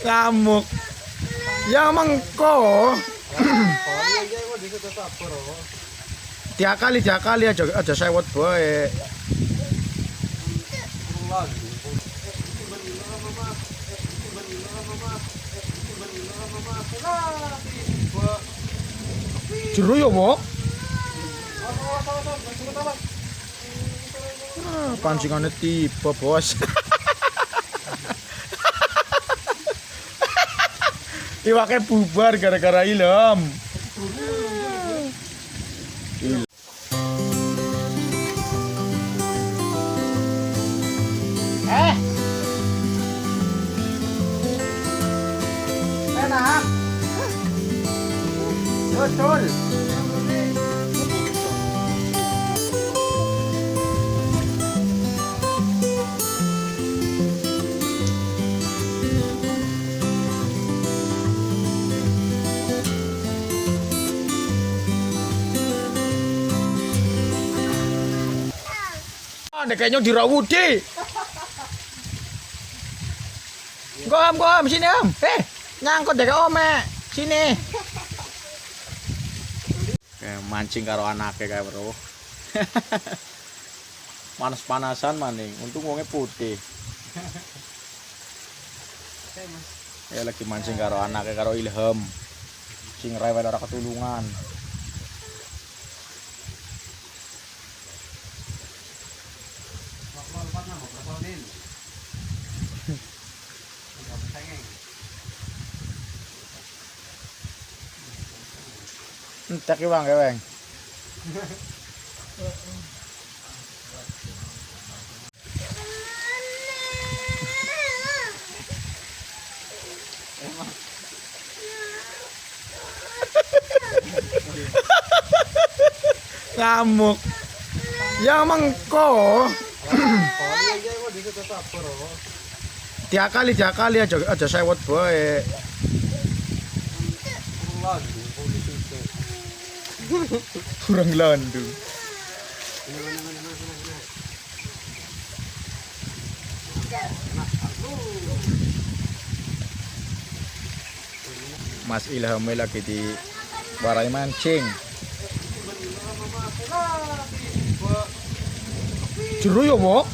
Ngamuk. Ya mengko. Tiga kali aja sewot bae. Jeru ya, Mok? Pancingannya tiba, Bos. Iwaknya bubar gara-gara ilham. Enak. Betul. Nek kayaknya dirawudi. Om, sini Om. Nyangkut dek Ome. Sini. Kayak mancing karo anake kayak bro. Panas-panasan maning. Untung wongnya putih. Ya lagi mancing karo anake karo Ilham. Sing rewel ora ketulungan. Entek ki Bang, Keweng. Ngamuk. Ya mengko. Tiga kali aja sewot bae. Kurang landu. Mas Ilham lagi di warai mancing. Jeru ya, Mok?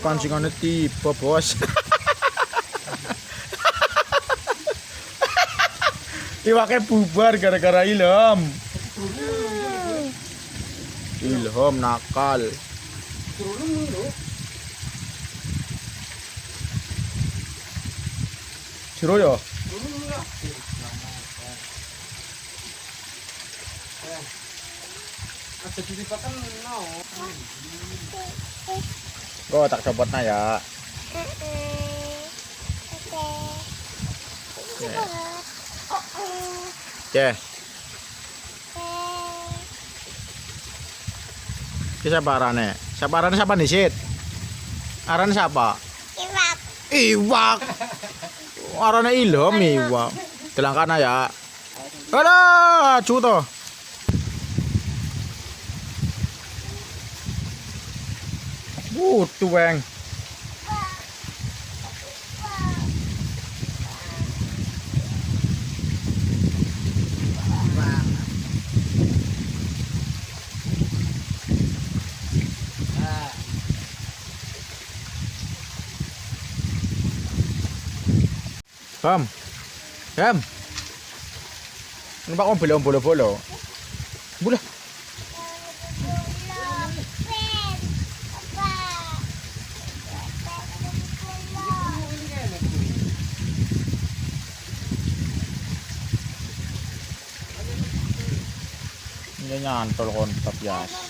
Pancingannya tiba, Bos. Iwaknya bubar gara-gara ilham. Ilham nakal. Jeru ya? Go tak copotnya ya. Oke. Siapa arane? Siapa nih, Sid? Arane siapa? Iwak. Arane Ilham iwak. Telangkana ya. Alah, cuto. Tuweng. Bam. Numpak mobil om bolo-bolo. Bola. Ini nyantol kontak biasa.